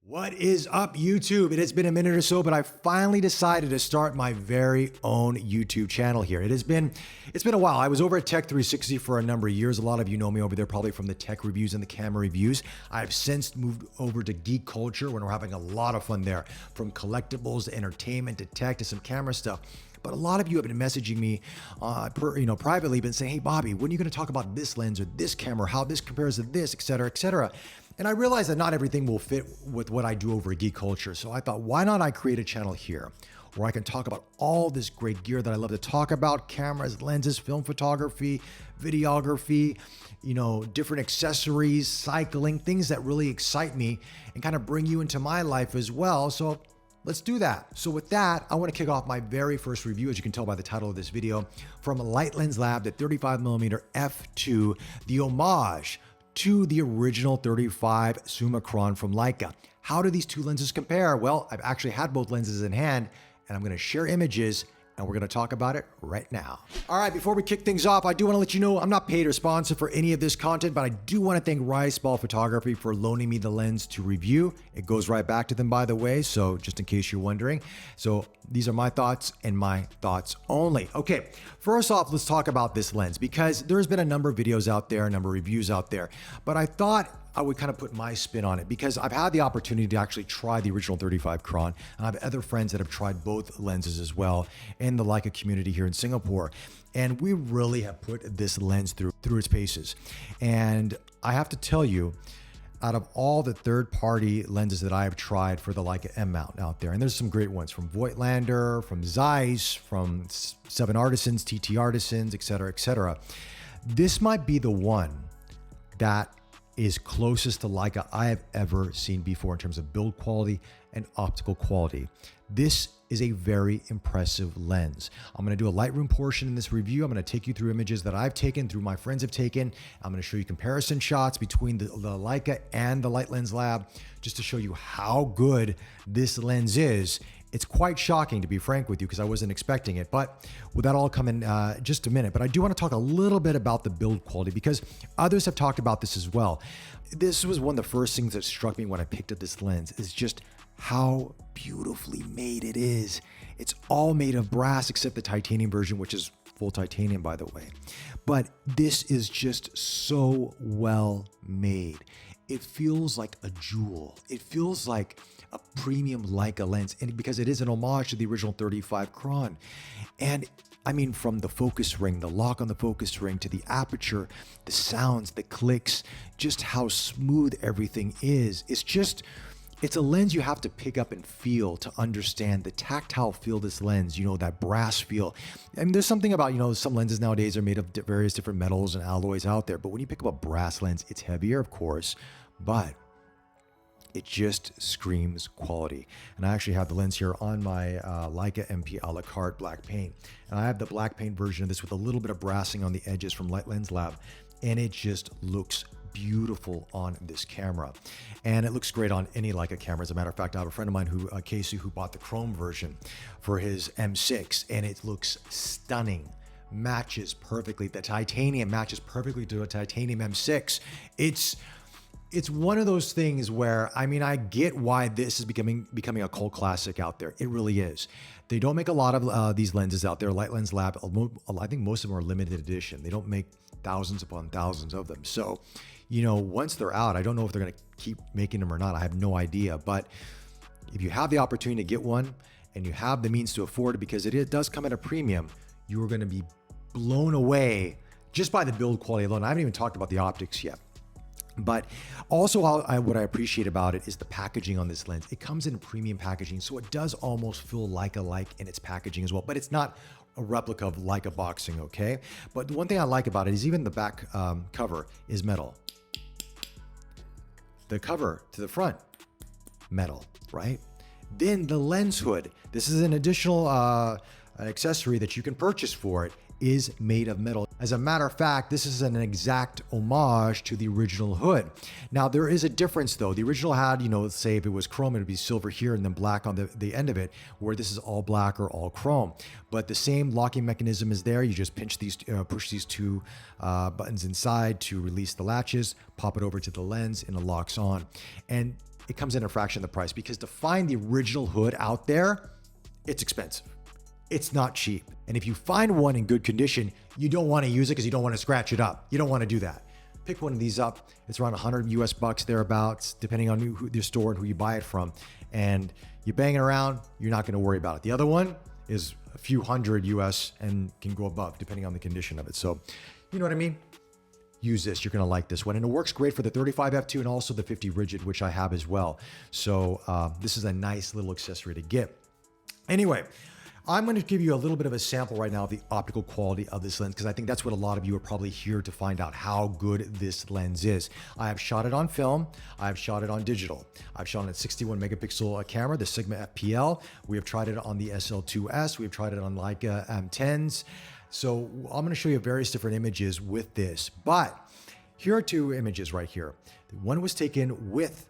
What is up, YouTube? It has been a minute or so, but I finally decided to start my very own YouTube channel here. It's been a while. I was over at Tech 360 for a number of years. A lot of you know me over there probably from the tech reviews and the camera reviews. I've since moved over to geek culture when we're having a lot of fun there, from collectibles to entertainment to tech to some camera stuff. But a lot of you have been messaging me, privately, been saying, "Hey, Bobby, when are you going to talk about this lens or this camera, how this compares to this, et cetera, et cetera?" And I realized that not everything will fit with what I do over at Geek Culture. So I thought, why not I create a channel here where I can talk about all this great gear that I love to talk about: cameras, lenses, film photography, videography, different accessories, cycling, things that really excite me and kind of bring you into my life as well. So let's do that. So with that, I want to kick off my very first review, as you can tell by the title of this video, from Light Lens Lab, the 35mm f2, the homage to the original 35 Summicron from Leica. How do these two lenses compare? Well, I've actually had both lenses in hand, and I'm going to share images, and we're going to talk about it right now. All right, before we kick things off, I do want to let you know I'm not paid or sponsored for any of this content, but I do want to thank Riceball Photography for loaning me the lens to review. It goes right back to them, by the way, so just in case you're wondering. So these are my thoughts and my thoughts only. Okay, first off, let's talk about this lens, because there's been a number of videos out there, a number of reviews out there, but I thought I would kind of put my spin on it because I've had the opportunity to actually try the original 35 Cron, and I have other friends that have tried both lenses as well in the Leica community here in Singapore. And we really have put this lens through its paces. And I have to tell you, out of all the third-party lenses that I have tried for the Leica M mount out there, and there's some great ones from Voigtlander, from Zeiss, from 7 Artisans, TT Artisans, et cetera, this might be the one that is closest to Leica I have ever seen before in terms of build quality and optical quality. This is a very impressive lens. I'm going to do a Lightroom portion in this review. I'm going to take you through images that I've taken, through my friends have taken. I'm going to show you comparison shots between the Leica and the Light Lens Lab, just to show you how good this lens is. It's quite shocking, to be frank with you, because I wasn't expecting it. But with that all come in just a minute. But I do want to talk a little bit about the build quality, because others have talked about this as well. This was one of the first things that struck me when I picked up this lens, is just how beautifully made it is. It's all made of brass except the titanium version, which is full titanium, by the way. But this is just so well made. It feels like a jewel. It feels like a premium Leica lens, and because it is an homage to the original 35 Cron. And I mean, from the focus ring, the lock on the focus ring, to the aperture, the sounds, the clicks, just how smooth everything is. It's a lens you have to pick up and feel to understand the tactile feel of this lens, that brass feel. And there's something about, some lenses nowadays are made of various different metals and alloys out there. But when you pick up a brass lens, it's heavier, of course, but it just screams quality. And I actually have the lens here on my Leica MP a la carte black paint. And I have the black paint version of this with a little bit of brassing on the edges from Light Lens Lab. And it just looks beautiful on this camera. And it looks great on any Leica camera. As a matter of fact, I have a friend of mine, Casey, who bought the chrome version for his M6, and it looks stunning. Matches perfectly. The titanium matches perfectly to a titanium M6. It's one of those things where, I get why this is becoming a cult classic out there. It really is. They don't make a lot of these lenses out there. Light Lens Lab, I think most of them are limited edition. They don't make thousands upon thousands of them. So, once they're out, I don't know if they're going to keep making them or not. I have no idea. But if you have the opportunity to get one and you have the means to afford it, because it does come at a premium, you are going to be blown away just by the build quality alone. I haven't even talked about the optics yet. But also what I appreciate about it is the packaging on this lens. It comes in premium packaging, so it does almost feel Leica-like in its packaging as well. But it's not a replica of Leica boxing, okay? But the one thing I like about it is even the back cover is metal. The cover to the front, metal, right? Then the lens hood. This is an additional accessory that you can purchase for it. Is made of metal. As a matter of fact, this is an exact homage to the original hood. Now, there is a difference though. The original had, let's say if it was chrome, it would be silver here and then black on the end of it, where this is all black or all chrome. But the same locking mechanism is there. You just push these two buttons inside to release the latches, pop it over to the lens, and it locks on. And it comes in a fraction of the price, because to find the original hood out there, it's expensive. It's not cheap. And if you find one in good condition, you don't want to use it because you don't want to scratch it up. You don't want to do that. Pick one of these up. It's around 100 US bucks thereabouts, depending on who your store and who you buy it from. And you bang it around, you're not going to worry about it. The other one is a few hundred US and can go above depending on the condition of it. So, you know what I mean? Use this. You're going to like this one. And it works great for the 35 f2 and also the 50 rigid, which I have as well. So this is a nice little accessory to get. Anyway, I'm going to give you a little bit of a sample right now of the optical quality of this lens, because I think that's what a lot of you are probably here to find out, how good this lens is. I have shot it on film. I have shot it on digital. I've shot it at 61 megapixel camera, the Sigma FPL. We have tried it on the SL2S. We've tried it on Leica M10s. So I'm going to show you various different images with this, but here are two images right here. One was taken with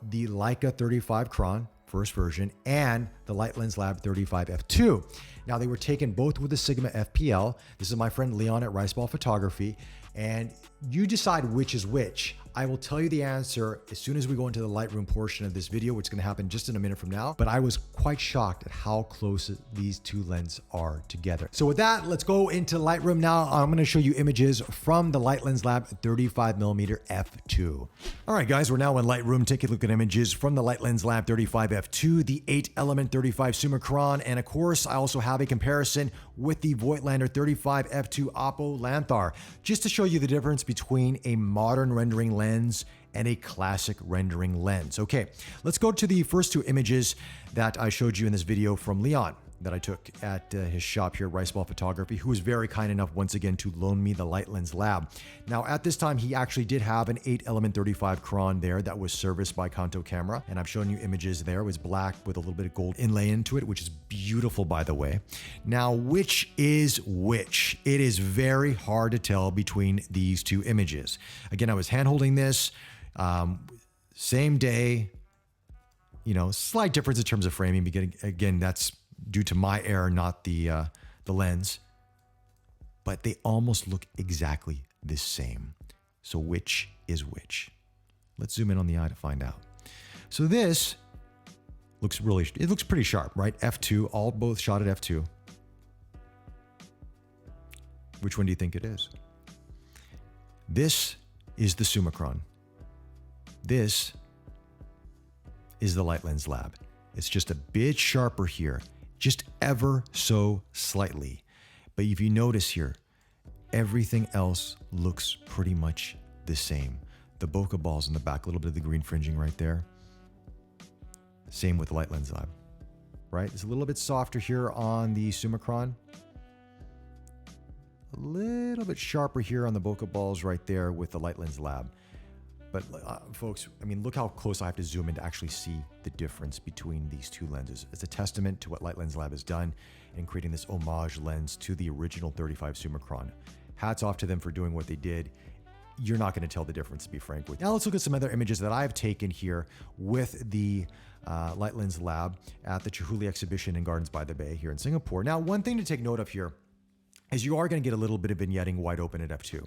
the Leica 35 Cron, first version, and the Light Lens Lab 35 f2. Now they were taken both with the Sigma FPL. This is my friend Leon at Riceball Photography, and you decide which is which. I will tell you the answer as soon as we go into the Lightroom portion of this video, which is going to happen just in a minute from now. But I was quite shocked at how close these two lenses are together. So with that, let's go into Lightroom now. I'm going to show you images from the Light Lens Lab 35mm f2. All right, guys, we're now in Lightroom. Take a look at images from the Light Lens Lab 35 f2, the 8-element 35 Summicron, and of course, I also have a comparison with the Voigtlander 35 f2 Oppo Lanthar, just to show you the difference between a modern rendering lens and a classic rendering lens. Okay, let's go to the first two images that I showed you in this video from Leon that I took at his shop here at Riceball Photography, who was very kind enough once again to loan me the Light Lens Lab. Now at this time, he actually did have an 8-element 35 Cron there that was serviced by Kanto camera, and I've shown you images there. It was black with a little bit of gold inlay into it, which is beautiful, by the way. Now, which is which? It is very hard to tell between these two images. Again, I was hand-holding this, same day, you know, slight difference in terms of framing. Again, that's due to my error, not the lens, but they almost look exactly the same. So which is which? Let's zoom in on the eye to find out. So this looks it looks pretty sharp, right? F2, both shot at F2. Which one do you think it is? This is the Summicron. This is the Light Lens Lab. It's just a bit sharper here, just ever so slightly. But if you notice here, everything else looks pretty much the same. The bokeh balls in the back, a little bit of the green fringing right there. Same with the Light Lens Lab, right? It's a little bit softer here on the Summicron. A little bit sharper here on the bokeh balls right there with the Light Lens Lab. But folks, I mean, look how close I have to zoom in to actually see the difference between these two lenses. It's a testament to what Light Lens Lab has done in creating this homage lens to the original 35 Summicron. Hats off to them for doing what they did. You're not going to tell the difference, to be frank with you. Now let's look at some other images that I've taken here with the Light Lens Lab at the Chihuly exhibition in Gardens by the Bay here in Singapore. Now, one thing to take note of here is you are going to get a little bit of vignetting wide open at f2.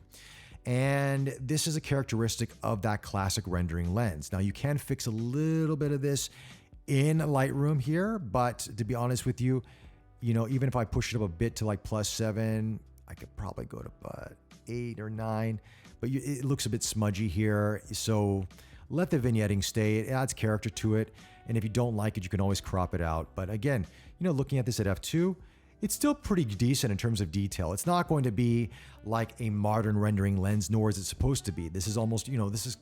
And this is a characteristic of that classic rendering lens. Now you can fix a little bit of this in Lightroom here, but to be honest with you, you know, even if I push it up a bit to like +7, I could probably go to about 8 or 9, but it looks a bit smudgy here. So let the vignetting stay. It adds character to it. And if you don't like it, you can always crop it out. But again, you know, looking at this at f2, it's still pretty decent in terms of detail. It's not going to be like a modern rendering lens, nor is it supposed to be. This is almost, you know, this is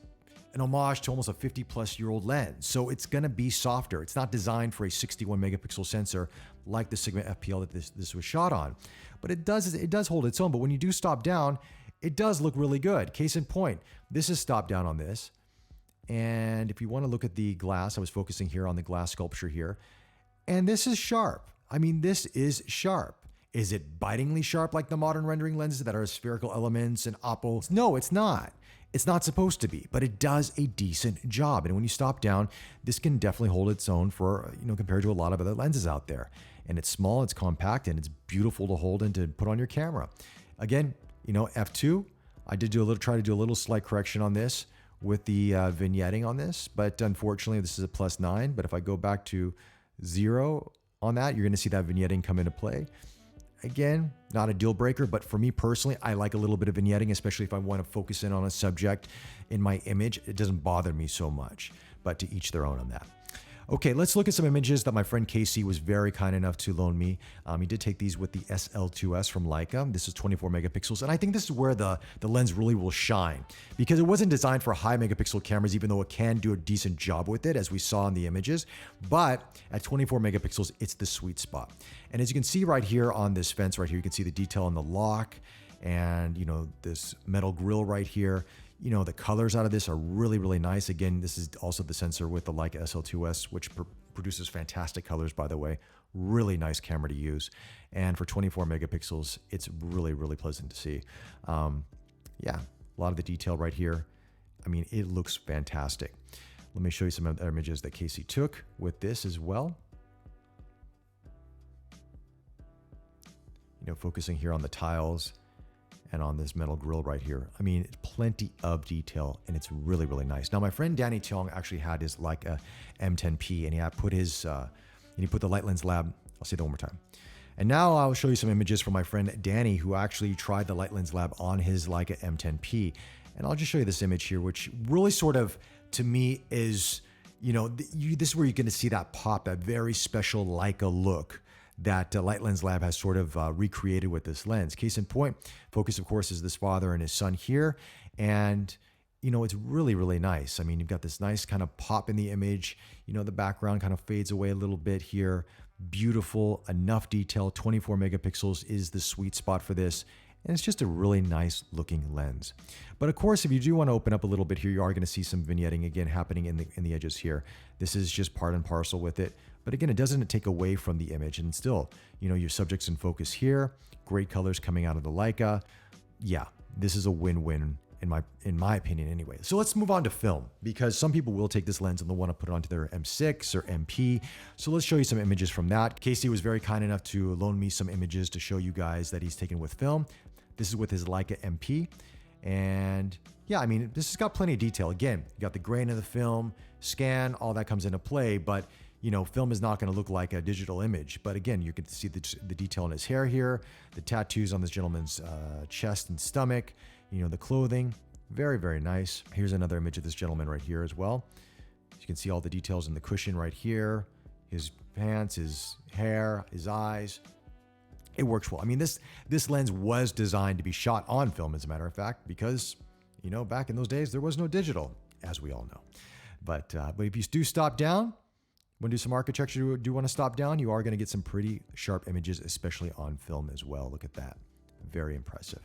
an homage to almost a 50-plus-year-old lens. So it's going to be softer. It's not designed for a 61 megapixel sensor like the Sigma FPL that this was shot on. But it does hold its own. But when you do stop down, it does look really good. Case in point, this is stopped down on this. And if you want to look at the glass, I was focusing here on the glass sculpture here. And this is sharp. I mean, this is sharp. Is it bitingly sharp like the modern rendering lenses that are spherical elements and Oppo? No, it's not. It's not supposed to be, but it does a decent job. And when you stop down, this can definitely hold its own for, you know, compared to a lot of other lenses out there. And it's small, it's compact, and it's beautiful to hold and to put on your camera. Again, you know, f2, I did try to do a little slight correction on this with the vignetting on this, but unfortunately this is a +9. But if I go back to 0 on that, you're going to see that vignetting come into play. Again, not a deal breaker, but for me personally, I like a little bit of vignetting, especially if I want to focus in on a subject in my image. It doesn't bother me so much, but to each their own on that. Okay, let's look at some images that my friend Casey was very kind enough to loan me. He did take these with the SL2S from Leica. This is 24 megapixels, and I think this is where the lens really will shine, because it wasn't designed for high megapixel cameras, even though it can do a decent job with it, as we saw in the images. But at 24 megapixels, it's the sweet spot. And as you can see right here on this fence right here, you can see the detail on the lock and, you know, this metal grill right here. You know, the colors out of this are really, really nice. Again, this is also the sensor with the Leica SL2S, which produces fantastic colors, by the way. Really nice camera to use. And for 24 megapixels, it's really, really pleasant to see. Yeah, a lot of the detail right here. I mean, it looks fantastic. Let me show you some other images that Casey took with this as well. You know, focusing here on the tiles and on this metal grill right here. I mean, plenty of detail, and it's really, really nice. Now, my friend Danny Tiong actually had his Leica M10P, and he had put his, he put the Light Lens Lab. I'll say that one more time. And now I'll show you some images from my friend Danny, who actually tried the Light Lens Lab on his Leica M10P. And I'll just show you this image here, which really sort of, to me, is, you know, this is where you're going to see that pop, that very special Leica look that Light Lens Lab has sort of recreated with this lens. Case in point, focus, of course, is this father and his son here. And, you know, it's really, really nice. I mean, you've got this nice kind of pop in the image. You know, the background kind of fades away a little bit here. Beautiful, enough detail. 24 megapixels is the sweet spot for this. And it's just a really nice looking lens. But of course, if you do want to open up a little bit here, you are going to see some vignetting again happening in the edges here. This is just part and parcel with it. But again, it doesn't take away from the image. And still, you know, your subject's in focus here. Great colors coming out of the Leica. Yeah, this is a win-win in my opinion anyway. So let's move on to film, because some people will take this lens and they'll want to put it onto their M6 or MP. So let's show you some images from that. Casey was very kind enough to loan me some images to show you guys that he's taken with film. This is with his Leica MP. And yeah, I mean, this has got plenty of detail. Again, you got the grain of the film, scan, all that comes into play, but you know, film is not going to look like a digital image. But again, you can see the detail in his hair here, the tattoos on this gentleman's chest and stomach, you know, the clothing, very, very nice. Here's another image of this gentleman right here as well. You can see all the details in the cushion right here, his pants, his hair, his eyes. It works well. I mean, this lens was designed to be shot on film, as a matter of fact, because, you know, back in those days, there was no digital, as we all know. But if you do stop down, want to do some architecture, you do want to stop down, you are going to get some pretty sharp images, especially on film as well. Look at that. Very impressive.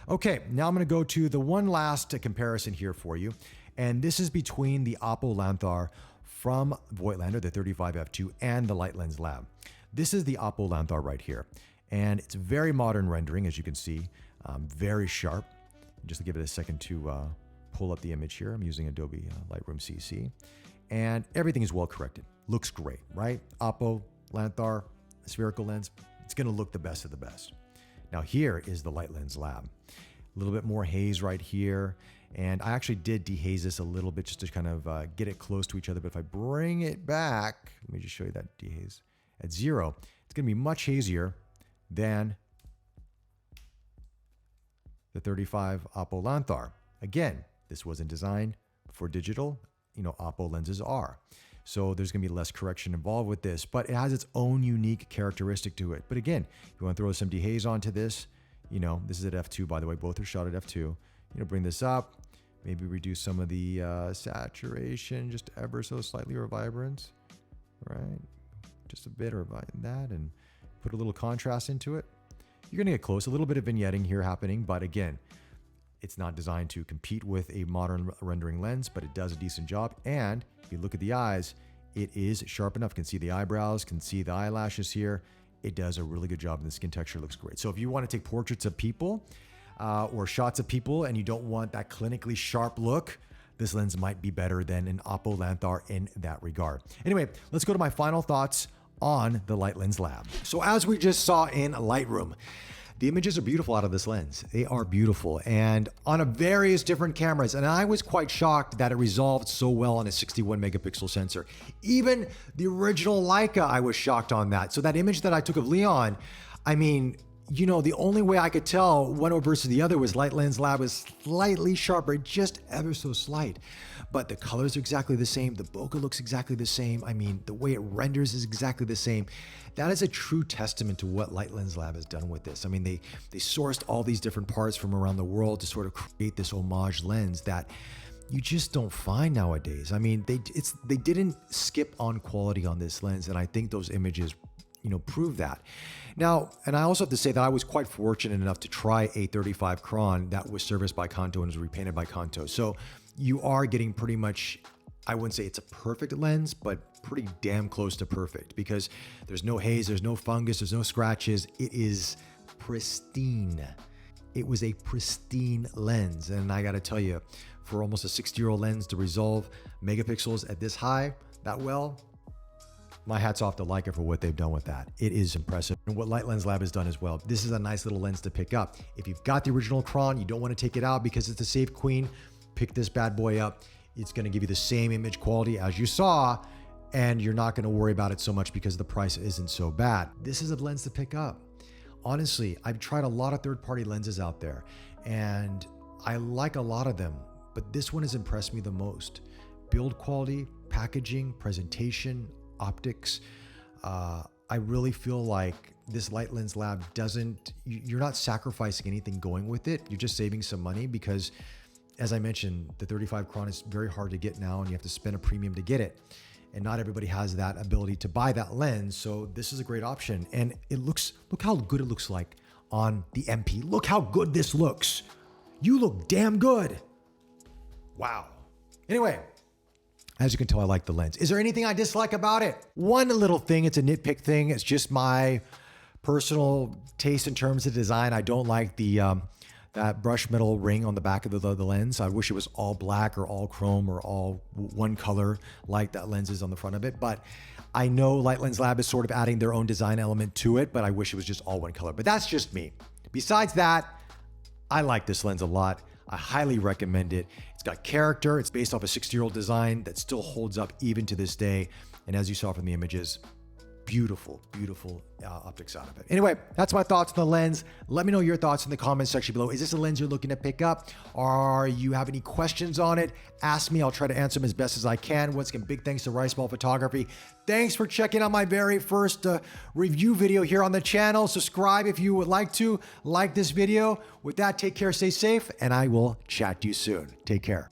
Okay, now I'm going to go to the one last comparison here for you. And this is between the Oppo Lanthar from Voigtlander, the 35f2, and the Light Lens Lab. This is the Oppo Lanthar right here. And it's very modern rendering, as you can see, very sharp. Just to give it a second to pull up the image here. I'm using Adobe Lightroom CC. And everything is well corrected. Looks great, right? Oppo, Lanthar, spherical lens. It's going to look the best of the best. Now here is the Light Lens Lab. A little bit more haze right here. And I actually did dehaze this a little bit just to kind of get it close to each other. But if I bring it back, let me just show you that dehaze. At 0, it's going to be much hazier than the 35 Oppo Lanthar. Again, this wasn't designed for digital. You know, Oppo lenses are. So there's going to be less correction involved with this, but it has its own unique characteristic to it. But again, if you want to throw some dehaze onto this, you know, this is at f2, by the way, both are shot at f2. You know, bring this up, maybe reduce some of the saturation just ever so slightly, or vibrance, right? Just a bit or that, and put a little contrast into it. You're going to get close. A little bit of vignetting here happening, but again, it's not designed to compete with a modern rendering lens, but it does a decent job. And if you look at the eyes, it is sharp enough. You can see the eyebrows, can see the eyelashes here. It does a really good job, and the skin texture looks great. So if you want to take portraits of people or shots of people and you don't want that clinically sharp look, this lens might be better than an Oppo Lanthar in that regard. Anyway, let's go to my final thoughts on the Light Lens Lab. So as we just saw in Lightroom, The images are beautiful out of this lens. They are beautiful, and on a various different cameras. And I was quite shocked that it resolved so well on a 61 megapixel sensor. Even the original Leica, I was shocked on that. So that image that I took of Leon, I mean, you know, the only way I could tell one versus the other was Light Lens Lab was slightly sharper, just ever so slight. But the colors are exactly the same. The bokeh looks exactly the same. I mean, the way it renders is exactly the same. That is a true testament to what Light Lens Lab has done with this. I mean, they sourced all these different parts from around the world to sort of create this homage lens that you just don't find nowadays. I mean, they didn't skip on quality on this lens, and I think those images, you know, prove that. Now, and I also have to say that I was quite fortunate enough to try a 35 Cron that was serviced by Kanto and was repainted by Kanto. So you are getting pretty much, I wouldn't say it's a perfect lens, but pretty damn close to perfect, because there's no haze, there's no fungus, there's no scratches. It is pristine. It was a pristine lens. And I got to tell you, for almost a 60-year-old lens to resolve megapixels at this high, that well, my hat's off to Leica for what they've done with that. It is impressive. And what Light Lens Lab has done as well. This is a nice little lens to pick up. If you've got the original Cron, you don't want to take it out because it's a safe queen, pick this bad boy up. It's going to give you the same image quality as you saw, and you're not going to worry about it so much because the price isn't so bad. This is a lens to pick up. Honestly, I've tried a lot of third-party lenses out there, and I like a lot of them, but this one has impressed me the most. Build quality, packaging, presentation, optics. I really feel like this Light Lens Lab you're not sacrificing anything going with it. You're just saving some money because, as I mentioned, the 35 Cron is very hard to get now, and you have to spend a premium to get it. And not everybody has that ability to buy that lens. So this is a great option. And look how good it looks like on the MP. Look how good this looks. You look damn good. Wow. Anyway, as you can tell, I like the lens. Is there anything I dislike about it? One little thing, it's a nitpick thing. It's just my personal taste in terms of design. I don't like that brush metal ring on the back of the lens. I wish it was all black or all chrome or all one color like that lens is on the front of it. But I know Light Lens Lab is sort of adding their own design element to it, but I wish it was just all one color. But that's just me. Besides that, I like this lens a lot. I highly recommend it. It's got character. It's based off a 60-year-old design that still holds up even to this day. And as you saw from the images, beautiful, beautiful optics out of it. Anyway, that's my thoughts on the lens. Let me know your thoughts in the comments section below. Is this a lens you're looking to pick up? Or you have any questions on it? Ask me. I'll try to answer them as best as I can. Once again, big thanks to Riceball Photography. Thanks for checking out my very first review video here on the channel. Subscribe if you would like to. Like this video. With that, take care, stay safe, and I will chat to you soon. Take care.